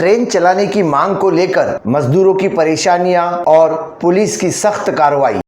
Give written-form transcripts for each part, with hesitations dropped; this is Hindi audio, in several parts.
ट्रेन चलाने की मांग को लेकर मजदूरों की परेशानियां और पुलिस की सख्त कार्रवाई।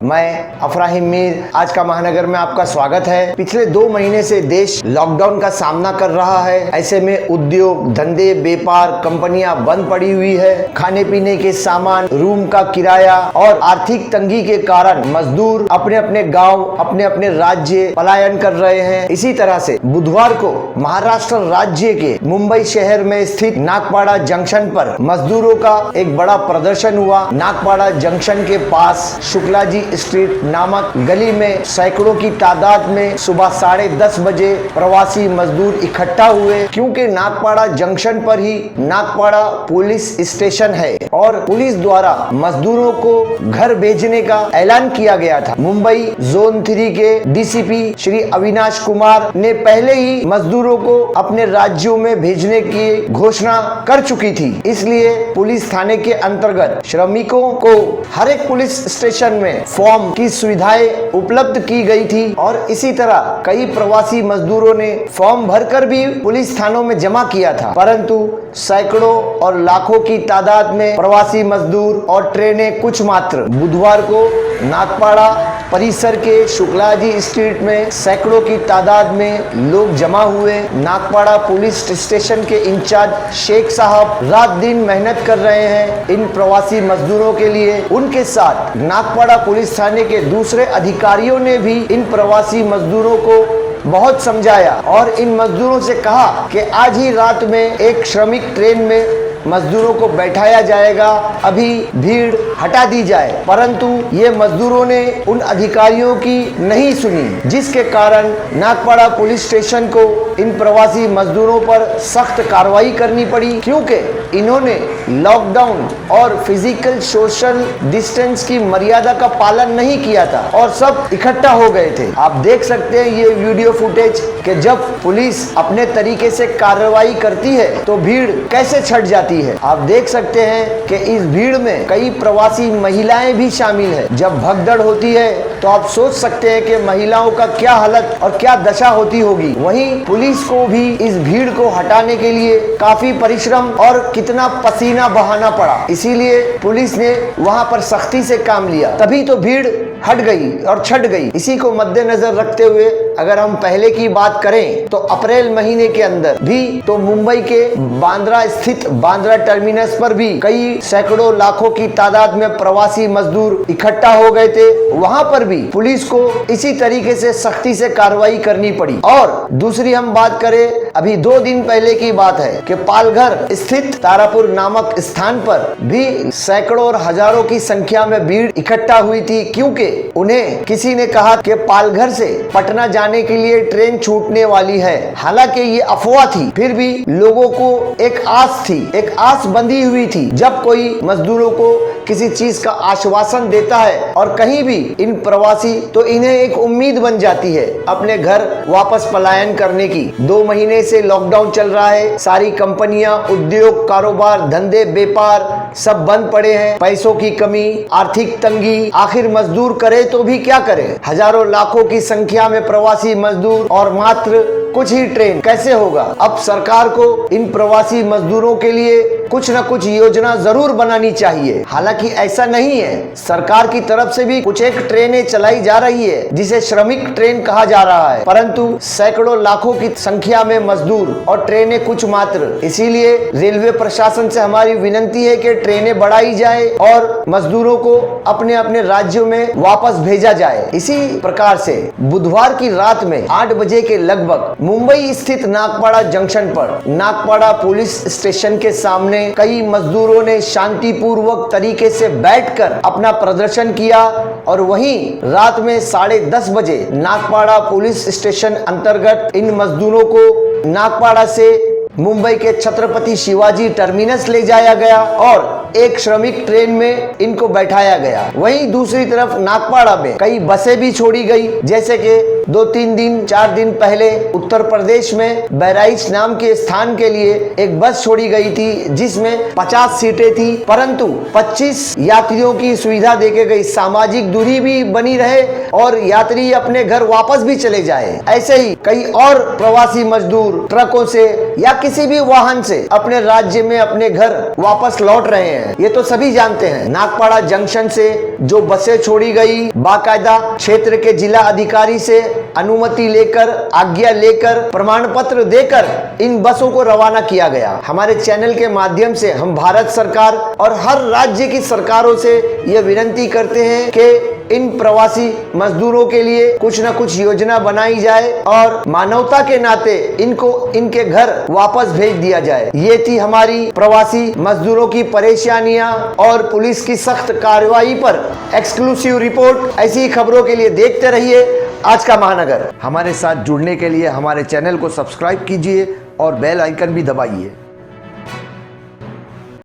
मैं अफराहिम मीर, आज का महानगर में आपका स्वागत है। पिछले 2 महीने से देश लॉकडाउन का सामना कर रहा है। ऐसे में उद्योग, धंधे, व्यापार, कंपनियां बंद पड़ी हुई है। खाने पीने के सामान, रूम का किराया और आर्थिक तंगी के कारण मजदूर अपने अपने गांव, अपने अपने राज्य पलायन कर रहे हैं। इसी तरह से बुधवार को महाराष्ट्र राज्य के मुंबई शहर में स्थित नागपाड़ा जंक्शन पर मजदूरों का एक बड़ा प्रदर्शन हुआ। नागपाड़ा जंक्शन के पास शुक्लाजी स्ट्रीट नामक गली में सैकड़ों की तादाद में सुबह 10:30 बजे प्रवासी मजदूर इकट्ठा हुए, क्योंकि नागपाड़ा जंक्शन पर ही नागपाड़ा पुलिस स्टेशन है और पुलिस द्वारा मजदूरों को घर भेजने का ऐलान किया गया था। मुंबई जोन 3 के डीसीपी श्री अविनाश कुमार ने पहले ही मजदूरों को अपने राज्यों में भेजने की घोषणा कर चुकी थी। इसलिए पुलिस थाने के अंतर्गत श्रमिकों को हर एक पुलिस स्टेशन में फॉर्म की सुविधाएं उपलब्ध की गई थी और इसी तरह कई प्रवासी मजदूरों ने फॉर्म भरकर भी पुलिस थानों में जमा किया था, परंतु सैकड़ों और लाखों की तादाद में प्रवासी मजदूर और ट्रेनें कुछ मात्र। बुधवार को नागपाड़ा परिसर के शुक्लाजी स्ट्रीट में सैकड़ों की तादाद में लोग जमा हुए। नागपाड़ा पुलिस स्टेशन के इंचार्ज शेख साहब रात दिन मेहनत कर रहे हैं इन प्रवासी मजदूरों के लिए। उनके साथ नागपाड़ा पुलिस थाने के दूसरे अधिकारियों ने भी इन प्रवासी मजदूरों को बहुत समझाया और इन मजदूरों से कहा कि आज ही रात में एक श्रमिक ट्रेन में मजदूरों को बैठाया जाएगा, अभी भीड़ हटा दी जाए। परंतु ये मजदूरों ने उन अधिकारियों की नहीं सुनी, जिसके कारण नागपाड़ा पुलिस स्टेशन को इन प्रवासी मजदूरों पर सख्त कार्रवाई करनी पड़ी, क्योंकि इन्होंने लॉकडाउन और फिजिकल सोशल डिस्टेंस की मर्यादा का पालन नहीं किया था और सब इकट्ठा हो गए थे। आप देख सकते हैं ये वीडियो फुटेज कि जब पुलिस अपने तरीके से कार्रवाई करती है तो भीड़ कैसे छट जाती है। आप देख सकते हैं कि इस भीड़ में कई प्रवासी महिलाएं भी शामिल है। जब भगदड़ होती है तो आप सोच सकते हैं कि महिलाओं का क्या हालत और क्या दशा होती होगी। वहीं पुलिस को भी इस भीड़ को हटाने के लिए काफी परिश्रम और कितना पसीना बहाना पड़ा, इसीलिए पुलिस ने वहां पर सख्ती से काम लिया, तभी तो भीड़ हट गई और छट गई। इसी को मद्देनजर रखते हुए अगर हम पहले की बात करें तो अप्रैल महीने के अंदर भी तो मुंबई के बांद्रा स्थित बांद्रा टर्मिनस पर भी कई सैकड़ों लाखों की तादाद में प्रवासी मजदूर इकट्ठा हो गए थे। वहां पर भी पुलिस को इसी तरीके से सख्ती से कार्रवाई करनी पड़ी। और दूसरी हम बात करें, अभी 2 दिन पहले की बात है कि पालघर स्थित तारापुर नामक स्थान पर भी सैकड़ों और हजारों की संख्या में भीड़ इकट्ठा हुई थी, क्योंकि उन्हें किसी ने कहा कि पालघर से पटना जाने के लिए ट्रेन छूटने वाली है। हालांकि ये अफवाह थी, फिर भी लोगों को एक आस थी, एक आस बंधी हुई थी। जब कोई मजदूरों को किसी चीज का आश्वासन देता है और कहीं भी इन प्रवासी, तो इन्हें एक उम्मीद बन जाती है अपने घर वापस पलायन करने की। 2 महीने से लॉकडाउन चल रहा है, सारी कंपनियां, उद्योग, कारोबार, धंधे, व्यापार सब बंद पड़े हैं। पैसों की कमी, आर्थिक तंगी, आखिर मजदूर करे तो भी क्या करे। हजारों लाखों की संख्या में प्रवासी मजदूर और मात्र कुछ ही ट्रेन, कैसे होगा। अब सरकार को इन प्रवासी मजदूरों के लिए कुछ न कुछ योजना जरूर बनानी चाहिए। हालांकि ऐसा नहीं है, सरकार की तरफ से भी कुछ एक ट्रेनें चलाई जा रही है जिसे श्रमिक ट्रेन कहा जा रहा है, परंतु सैकड़ों लाखों की संख्या में मजदूर और ट्रेनें कुछ मात्र। इसीलिए रेलवे प्रशासन से हमारी विनती है कि ट्रेनें बढ़ाई जाए और मजदूरों को अपने अपने राज्यों में वापस भेजा जाए। इसी प्रकार से बुधवार की रात में 8 बजे के लगभग मुंबई स्थित नागपाड़ा जंक्शन पर नागपाड़ा पुलिस स्टेशन के सामने कई मजदूरों ने शांतिपूर्वक तरीके से बैठकर अपना प्रदर्शन किया और वहीं रात में 10:30 बजे नागपाड़ा पुलिस स्टेशन अंतर्गत इन मजदूरों को नागपाड़ा से मुंबई के छत्रपति शिवाजी टर्मिनस ले जाया गया और एक श्रमिक ट्रेन में इनको बैठाया गया। वहीं दूसरी तरफ नागपाड़ा में कई बसें भी छोड़ी गई, जैसे कि 2-3 दिन 4 दिन पहले उत्तर प्रदेश में बहराइच नाम के स्थान के लिए एक बस छोड़ी गई थी जिसमें 50 सीटें थी, परंतु 25 यात्रियों की सुविधा देके गई, सामाजिक दूरी भी बनी रहे और यात्री अपने घर वापस भी चले जाए। ऐसे ही कई और प्रवासी मजदूर ट्रकों से या किसी भी वाहन से अपने राज्य में अपने घर वापस लौट रहे हैं, ये तो सभी जानते हैं। नागपाड़ा जंक्शन से जो बसें छोड़ी गई, बाकायदा क्षेत्र के जिला अधिकारी से अनुमति लेकर, आज्ञा लेकर, प्रमाण पत्र देकर इन बसों को रवाना किया गया। हमारे चैनल के माध्यम से हम भारत सरकार और हर राज्य की सरकारों से यह विनती करते हैं कि इन प्रवासी मजदूरों के लिए कुछ न कुछ योजना बनाई जाए और मानवता के नाते इनको इनके घर वापस भेज दिया जाए। ये थी हमारी प्रवासी मजदूरों की परेशानियां और पुलिस की सख्त कार्रवाई पर एक्सक्लूसिव रिपोर्ट। ऐसी खबरों के लिए देखते रहिए आज का महानगर। हमारे साथ जुड़ने के लिए हमारे चैनल को सब्सक्राइब कीजिए और बेल आइकन भी दबाइए।